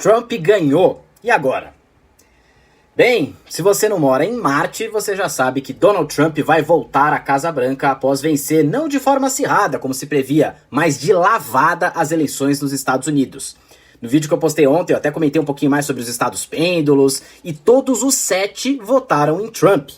Trump ganhou. E agora? Bem, se você não mora em Marte, você já sabe que Donald Trump vai voltar à Casa Branca após vencer não de forma acirrada, como se previa, mas de lavada as eleições nos Estados Unidos. No vídeo que eu postei ontem, eu até comentei um pouquinho mais sobre os estados pêndulos, e todos os 7 votaram em Trump.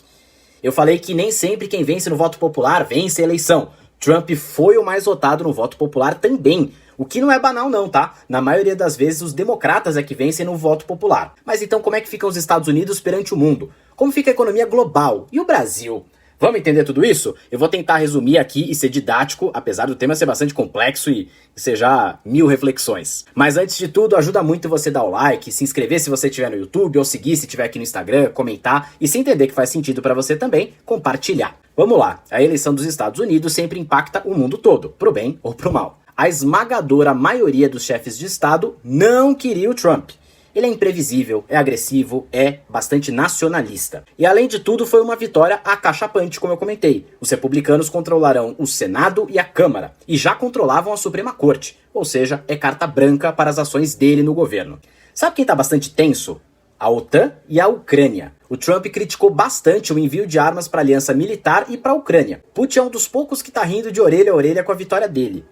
Eu falei que nem sempre quem vence no voto popular vence a eleição. Trump foi o mais votado no voto popular também. O que não é banal não, tá? Na maioria das vezes os democratas é que vencem no voto popular. Mas então como é que ficam os Estados Unidos perante o mundo? Como fica a economia global? E o Brasil? Vamos entender tudo isso? Eu vou tentar resumir aqui e ser didático, apesar do tema ser bastante complexo e ser já 1000 reflexões. Mas antes de tudo, ajuda muito você dar o like, se inscrever se você estiver no YouTube, ou seguir se estiver aqui no Instagram, comentar e se entender que faz sentido para você também, compartilhar. Vamos lá, a eleição dos Estados Unidos sempre impacta o mundo todo, pro bem ou pro mal. A esmagadora maioria dos chefes de Estado não queria o Trump. Ele é imprevisível, é agressivo, é bastante nacionalista. E além de tudo, foi uma vitória acachapante, como eu comentei. Os republicanos controlarão o Senado e a Câmara, e já controlavam a Suprema Corte, ou seja, é carta branca para as ações dele no governo. Sabe quem tá bastante tenso? A OTAN e a Ucrânia. O Trump criticou bastante o envio de armas para a aliança militar e para a Ucrânia. Putin é um dos poucos que tá rindo de orelha a orelha com a vitória dele.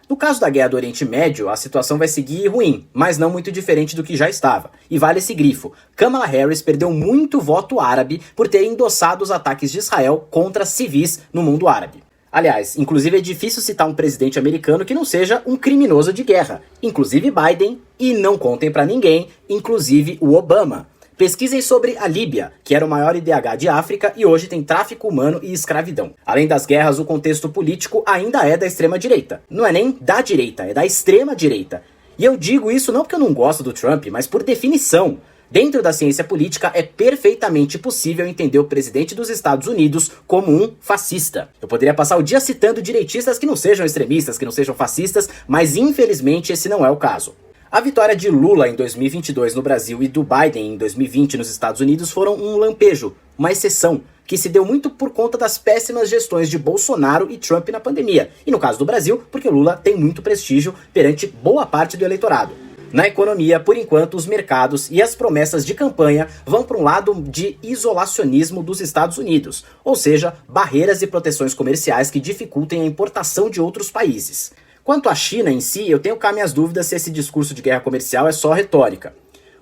No caso da guerra do Oriente Médio, a situação vai seguir ruim, mas não muito diferente do que já estava. E vale esse grifo. Kamala Harris perdeu muito voto árabe por ter endossado os ataques de Israel contra civis no mundo árabe. Aliás, inclusive é difícil citar um presidente americano que não seja um criminoso de guerra. Inclusive Biden, e não contem pra ninguém, inclusive o Obama. Pesquisem sobre a Líbia, que era o maior IDH de África e hoje tem tráfico humano e escravidão. Além das guerras, o contexto político ainda é da extrema-direita. Não é nem da direita, é da extrema-direita. E eu digo isso não porque eu não gosto do Trump, mas por definição. Dentro da ciência política, é perfeitamente possível entender o presidente dos Estados Unidos como um fascista. Eu poderia passar o dia citando direitistas que não sejam extremistas, que não sejam fascistas, mas infelizmente esse não é o caso. A vitória de Lula em 2022 no Brasil e do Biden em 2020 nos Estados Unidos foram um lampejo, uma exceção, que se deu muito por conta das péssimas gestões de Bolsonaro e Trump na pandemia. E no caso do Brasil, porque Lula tem muito prestígio perante boa parte do eleitorado. Na economia, por enquanto, os mercados e as promessas de campanha vão para um lado de isolacionismo dos Estados Unidos, ou seja, barreiras e proteções comerciais que dificultem a importação de outros países. Quanto à China em si, eu tenho cá minhas dúvidas se esse discurso de guerra comercial é só retórica.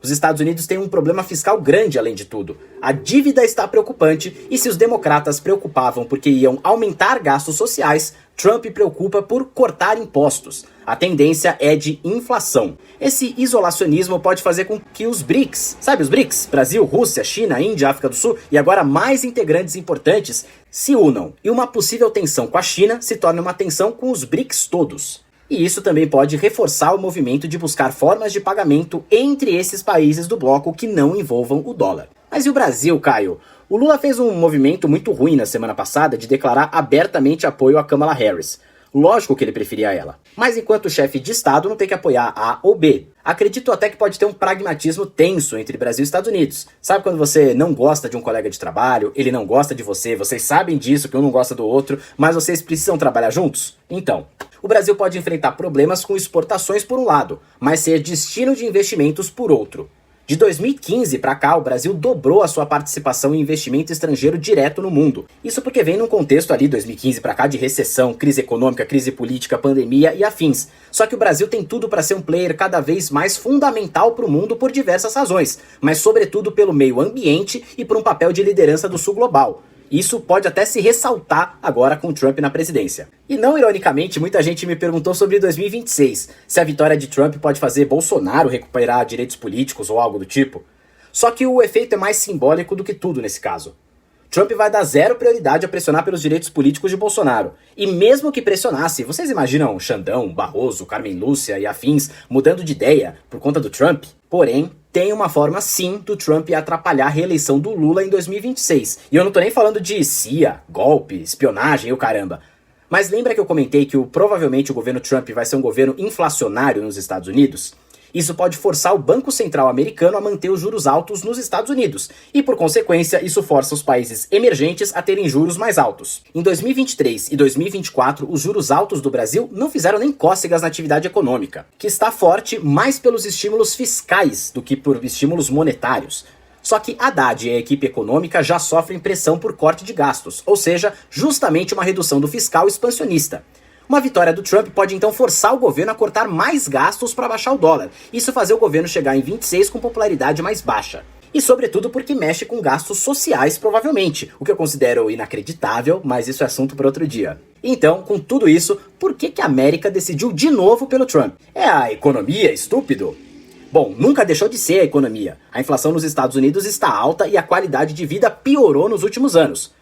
Os Estados Unidos têm um problema fiscal grande além de tudo. A dívida está preocupante e se os democratas preocupavam porque iam aumentar gastos sociais, Trump preocupa por cortar impostos. A tendência é de inflação. Esse isolacionismo pode fazer com que os BRICS, sabe os BRICS? Brasil, Rússia, China, Índia, África do Sul e agora mais integrantes importantes se unam. E uma possível tensão com a China se torne uma tensão com os BRICS todos. E isso também pode reforçar o movimento de buscar formas de pagamento entre esses países do bloco que não envolvam o dólar. Mas e o Brasil, Caio? O Lula fez um movimento muito ruim na semana passada de declarar abertamente apoio a Kamala Harris. Lógico que ele preferia ela. Mas enquanto chefe de Estado não tem que apoiar A ou B. Acredito até que pode ter um pragmatismo tenso entre Brasil e Estados Unidos. Sabe quando você não gosta de um colega de trabalho, ele não gosta de você, vocês sabem disso, que um não gosta do outro, mas vocês precisam trabalhar juntos? Então, o Brasil pode enfrentar problemas com exportações por um lado, mas ser destino de investimentos por outro. De 2015 para cá, o Brasil dobrou a sua participação em investimento estrangeiro direto no mundo. Isso porque vem num contexto ali, 2015 para cá, de recessão, crise econômica, crise política, pandemia e afins. Só que o Brasil tem tudo para ser um player cada vez mais fundamental para o mundo por diversas razões, mas sobretudo pelo meio ambiente e por um papel de liderança do sul global. Isso pode até se ressaltar agora com Trump na presidência. E não ironicamente, muita gente me perguntou sobre 2026, se a vitória de Trump pode fazer Bolsonaro recuperar direitos políticos ou algo do tipo. Só que o efeito é mais simbólico do que tudo nesse caso. Trump vai dar zero prioridade a pressionar pelos direitos políticos de Bolsonaro. E mesmo que pressionasse, vocês imaginam Xandão, Barroso, Carmen Lúcia e afins mudando de ideia por conta do Trump? Porém, tem uma forma sim do Trump atrapalhar a reeleição do Lula em 2026. E eu não tô nem falando de CIA, golpe, espionagem e o caramba. Mas lembra que eu comentei que provavelmente o governo Trump vai ser um governo inflacionário nos Estados Unidos? Isso pode forçar o Banco Central americano a manter os juros altos nos Estados Unidos, e por consequência, isso força os países emergentes a terem juros mais altos. Em 2023 e 2024, os juros altos do Brasil não fizeram nem cócegas na atividade econômica, que está forte mais pelos estímulos fiscais do que por estímulos monetários. Só que Haddad e a equipe econômica já sofrem pressão por corte de gastos, ou seja, justamente uma redução do fiscal expansionista. Uma vitória do Trump pode então forçar o governo a cortar mais gastos para baixar o dólar, isso fazer o governo chegar em 26 com popularidade mais baixa. E sobretudo porque mexe com gastos sociais provavelmente, o que eu considero inacreditável, mas isso é assunto para outro dia. Então, com tudo isso, por que a América decidiu de novo pelo Trump? É a economia, estúpido? Bom, nunca deixou de ser a economia. A inflação nos Estados Unidos está alta e a qualidade de vida piorou nos últimos anos.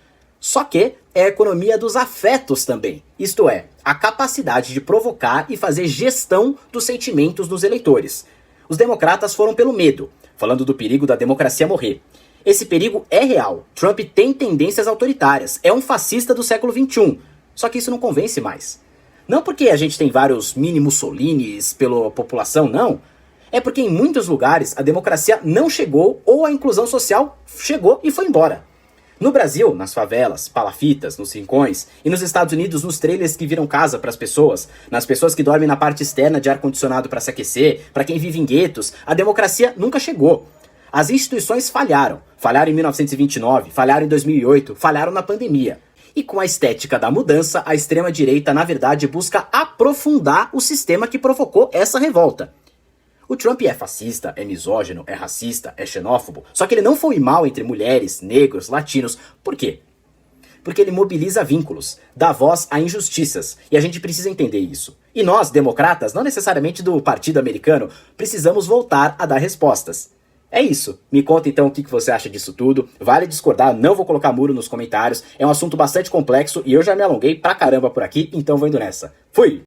Só que é a economia dos afetos também, isto é, a capacidade de provocar e fazer gestão dos sentimentos dos eleitores. Os democratas foram pelo medo, falando do perigo da democracia morrer. Esse perigo é real. Trump tem tendências autoritárias, é um fascista do século XXI. Só que isso não convence mais. Não porque a gente tem vários mini Mussolinis pela população, não. É porque em muitos lugares a democracia não chegou ou a inclusão social chegou e foi embora. No Brasil, nas favelas, palafitas, nos rincões, e nos Estados Unidos, nos trailers que viram casa para as pessoas, nas pessoas que dormem na parte externa de ar-condicionado para se aquecer, para quem vive em guetos, a democracia nunca chegou. As instituições falharam. Falharam em 1929, falharam em 2008, falharam na pandemia. E com a estética da mudança, a extrema-direita, na verdade, busca aprofundar o sistema que provocou essa revolta. O Trump é fascista, é misógino, é racista, é xenófobo, só que ele não foi mal entre mulheres, negros, latinos. Por quê? Porque ele mobiliza vínculos, dá voz a injustiças, e a gente precisa entender isso. E nós, democratas, não necessariamente do partido americano, precisamos voltar a dar respostas. É isso. Me conta então o que você acha disso tudo. Vale discordar, não vou colocar muro nos comentários. É um assunto bastante complexo e eu já me alonguei pra caramba por aqui, então vou indo nessa. Fui!